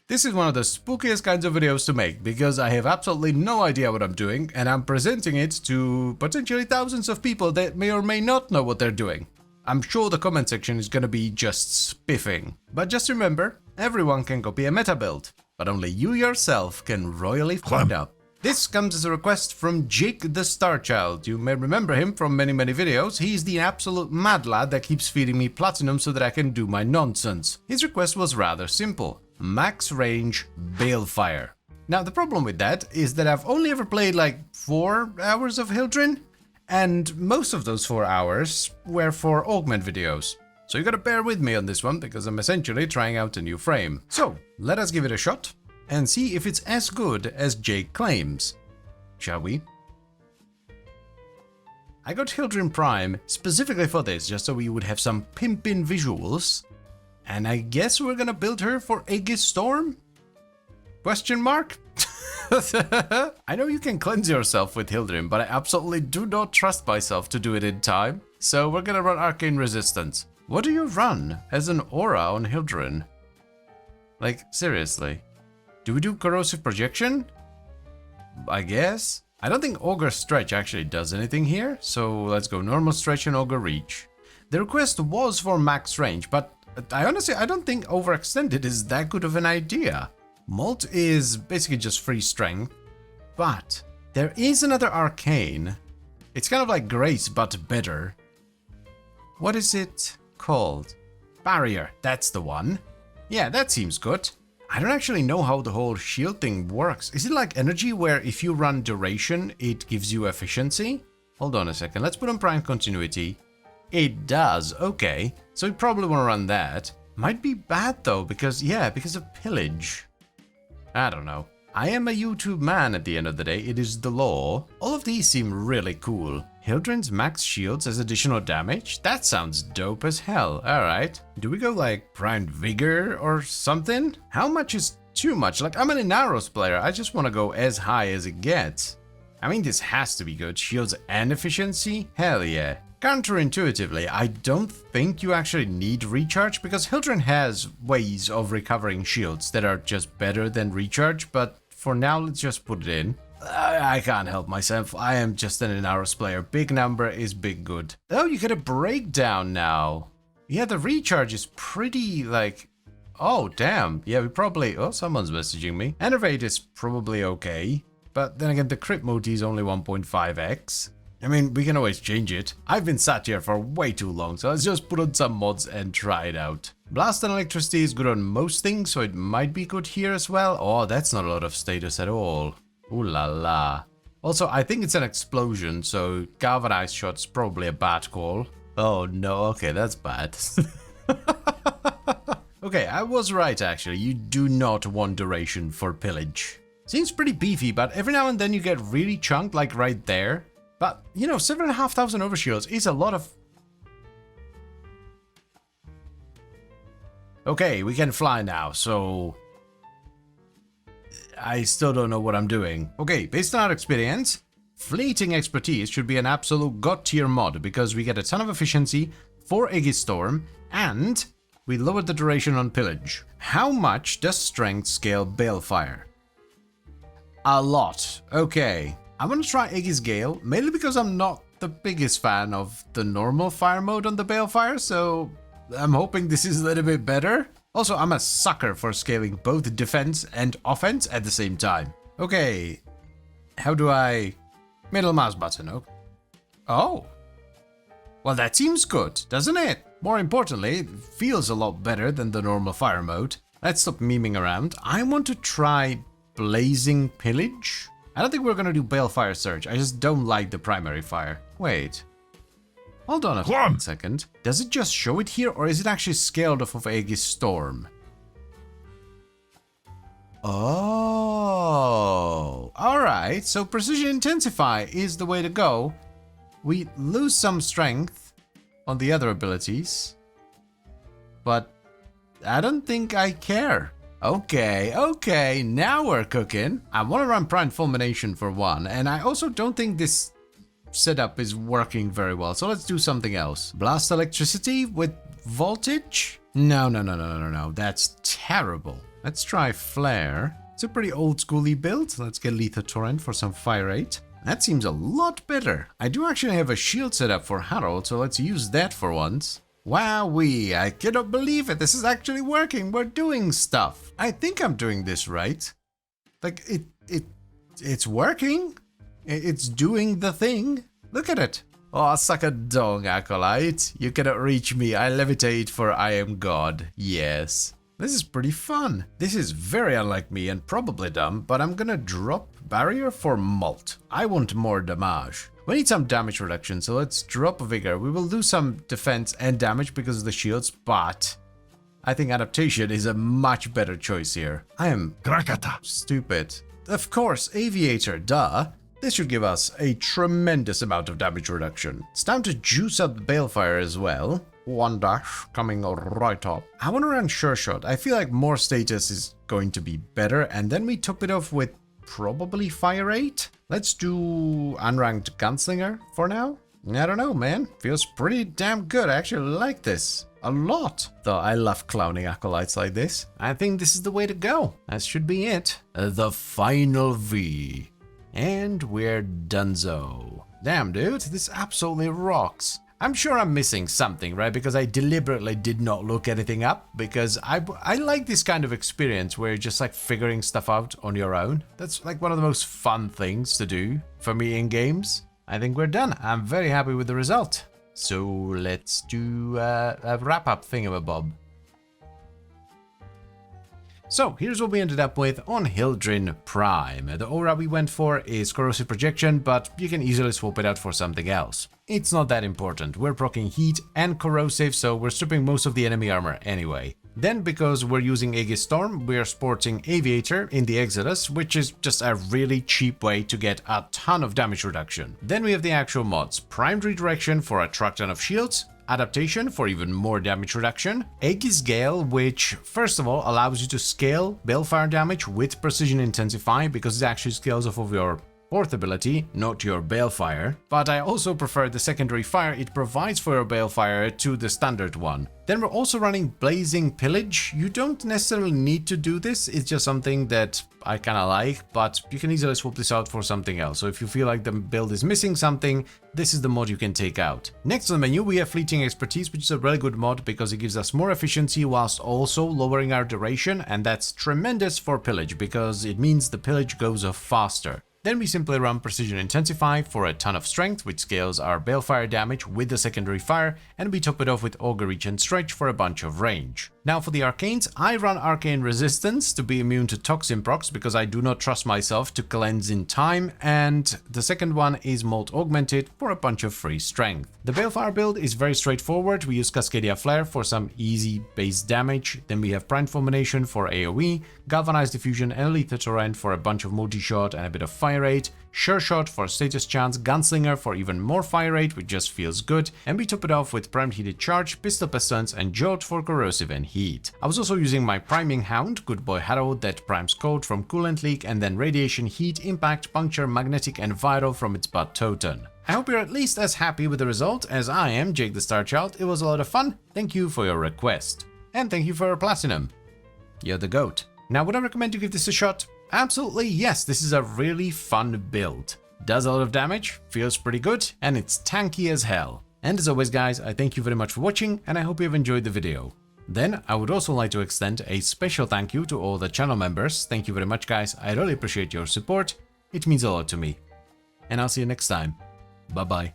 This is one of the spookiest kinds of videos to make because I have absolutely no idea what I'm doing and I'm presenting it to potentially thousands of people that may or may not know what they're doing. I'm sure the comment section is gonna be just spiffing. But just remember, everyone can copy a meta build, but only you yourself can royally fuck up. This comes as a request from Jake the Starchild. You may remember him from many videos. He's the absolute mad lad that keeps feeding me platinum so that I can do my nonsense. His request was rather simple. Max range Balefire. Now the problem with that is that I've only ever played like 4 hours of Hildryn, and most of those 4 hours were for augment videos. So you gotta bear with me on this one because I'm essentially trying out a new frame. So let us give it a shot and see if it's as good as Jake claims. Shall we? I got Hildryn Prime specifically for this, just so we would have some pimpin' visuals. And I guess we're gonna build her for Aegis Storm? Question mark? I know you can cleanse yourself with Hildryn, but I absolutely do not trust myself to do it in time. So we're gonna run Arcane Resistance. What do you run as an aura on Hildryn? Like, seriously. Do we do Corrosive Projection? I guess. I don't think Augur Stretch actually does anything here, so let's go Normal Stretch and Augur Reach. The request was for max range, but I don't think overextended is that good of an idea. Molt is basically just free strength, but there is another arcane. It's kind of like Grace, but better. What is it called? Barrier, that's the one. Yeah, that seems good. I don't actually know how the whole shield thing works. Is it like energy where if you run duration, it gives you efficiency? Hold on a second, let's put on Prime Continuity. It does, okay. So we probably want to run that. Might be bad though, because of pillage. I don't know. I am a YouTube man at the end of the day, it is the law. All of these seem really cool. Hildryn's max shields as additional damage? That sounds dope as hell, alright. Do we go like Primed Vigor or something? How much is too much? Like, I'm an Inaros player, I just want to go as high as it gets. I mean, this has to be good. Shields and efficiency? Hell yeah. Counterintuitively, I don't think you actually need recharge because Hildryn has ways of recovering shields that are just better than recharge, but for now let's just put it in. I can't help myself, I am just an Inaros player. Big number is big good. Oh, you get a breakdown now. Yeah, the recharge is pretty like... Oh, damn. Yeah, we probably... Oh, someone's messaging me. Enervate is probably okay, but then again the crit mode is only 1.5x. I mean, we can always change it. I've been sat here for way too long, so let's just put on some mods and try it out. Blast and Electricity is good on most things, so it might be good here as well. Oh, that's not a lot of status at all. Ooh la la. Also, I think it's an explosion, so Galvanized Shot's probably a bad call. Oh no, okay, that's bad. Okay, I was right actually. You do not want duration for pillage. Seems pretty beefy, but every now and then you get really chunked, like right there. But, you know, 7,500 overshields is a lot of... Okay, we can fly now, so... I still don't know what I'm doing. Okay, based on our experience, Fleeting Expertise should be an absolute god tier mod because we get a ton of efficiency for Aegis Storm and we lowered the duration on pillage. How much does Strength scale Balefire? A lot. Okay. I'm gonna try Aegis Gale, mainly because I'm not the biggest fan of the normal fire mode on the Balefire, so I'm hoping this is a little bit better. Also, I'm a sucker for scaling both defense and offense at the same time. Okay, how do I... Middle mouse button, okay. Oh. Well, that seems good, doesn't it? More importantly, it feels a lot better than the normal fire mode. Let's stop memeing around. I want to try Blazing Pillage. I don't think we're gonna do Balefire Surge, I just don't like the primary fire. Wait. Hold on a second. Does it just show it here, or is it actually scaled off of Aegis Storm? Oh, alright, so Precision Intensify is the way to go. We lose some strength on the other abilities, but I don't think I care. Okay, now we're cooking. I want to run Prime Fulmination for one, and I also don't think this setup is working very well, so let's do something else. Blast Electricity with Voltage? No, that's terrible. Let's try Flare. It's a pretty old schooly build. Let's get Lethal Torrent for some fire rate. That seems a lot better. I do actually have a shield set up for Harold, so let's use that for once. Wowee, I cannot believe it. This is actually working. We're doing stuff. I think I'm doing this right. Like, it's working. It's doing the thing. Look at it. Oh, suck a dong, Acolyte. You cannot reach me. I levitate, for I am God. Yes. This is pretty fun. This is very unlike me and probably dumb, but I'm gonna drop Barrier for Malt. I want more damage. We need some damage reduction, so let's drop Vigor. We will do some defense and damage because of the shields, but I think Adaptation is a much better choice here. I am Krakata. Stupid. Of course, Aviator, duh. This should give us a tremendous amount of damage reduction. It's time to juice up Balefire as well. One dash coming right up. I want to run Sure Shot. I feel like more status is going to be better, and then we top it off with probably Fire Rate. Let's do Unranked Gunslinger for now. I don't know, man. Feels pretty damn good. I actually like this a lot. Though I love clowning acolytes like this. I think this is the way to go. That should be it. The final V. And we're donezo. Damn, dude, this absolutely rocks. I'm sure I'm missing something, right? Because I deliberately did not look anything up, because I like this kind of experience where you're just like figuring stuff out on your own. That's like one of the most fun things to do for me in games. I think we're done. I'm very happy with the result. So let's do a wrap-up thingamabob. So here's what we ended up with on Hildryn Prime. The aura we went for is Corrosive Projection, but you can easily swap it out for something else. It's not that important. We're proccing Heat and Corrosive, so we're stripping most of the enemy armor anyway. Then, because we're using Aegis Storm, we're sporting Aviator in the Exodus, which is just a really cheap way to get a ton of damage reduction. Then we have the actual mods. Primed Redirection for a truck ton of shields, Adaptation for even more damage reduction, Aegis Gale, which first of all allows you to scale Balefire damage with Precision Intensify because it actually scales off of your fourth ability, not your Balefire. But I also prefer the secondary fire it provides for your Balefire to the standard one. Then we're also running Blazing Pillage. You don't necessarily need to do this, it's just something that I kinda like, but you can easily swap this out for something else. So if you feel like the build is missing something, this is the mod you can take out. Next on the menu we have Fleeting Expertise, which is a really good mod because it gives us more efficiency whilst also lowering our duration, and that's tremendous for Pillage because it means the Pillage goes off faster. Then we simply run Precision Intensify for a ton of strength, which scales our Balefire damage with the secondary fire, and we top it off with Augur Reach and Stretch for a bunch of range. Now for the Arcanes, I run Arcane Resistance to be immune to Toxin procs because I do not trust myself to cleanse in time, and the second one is Molt Augmented for a bunch of free strength. The Balefire build is very straightforward. We use Cascadia Flare for some easy base damage, then we have Primed Fulmination for AoE, Galvanized Diffusion and Lethal Torrent for a bunch of multi-shot and a bit of fire rate, Sure Shot for status chance, Gunslinger for even more fire rate, which just feels good, and we top it off with Primed Heated Charge, Pistol Pestilence and Jolt for corrosive and heat. I was also using my Priming Hound, Good Boy Harold, that primes cold from Coolant Leak, and then Radiation, Heat, Impact, Puncture, Magnetic and Viral from its butt Totem. I hope you're at least as happy with the result as I am, Jake the Star Child. It was a lot of fun. Thank you for your request. And thank you for your platinum. You're the GOAT. Now, would I recommend you give this a shot? Absolutely yes, this is a really fun build. Does a lot of damage, feels pretty good, and it's tanky as hell. And as always guys, I thank you very much for watching, and I hope you have enjoyed the video. Then, I would also like to extend a special thank you to all the channel members. Thank you very much guys, I really appreciate your support. It means a lot to me. And I'll see you next time. Bye bye.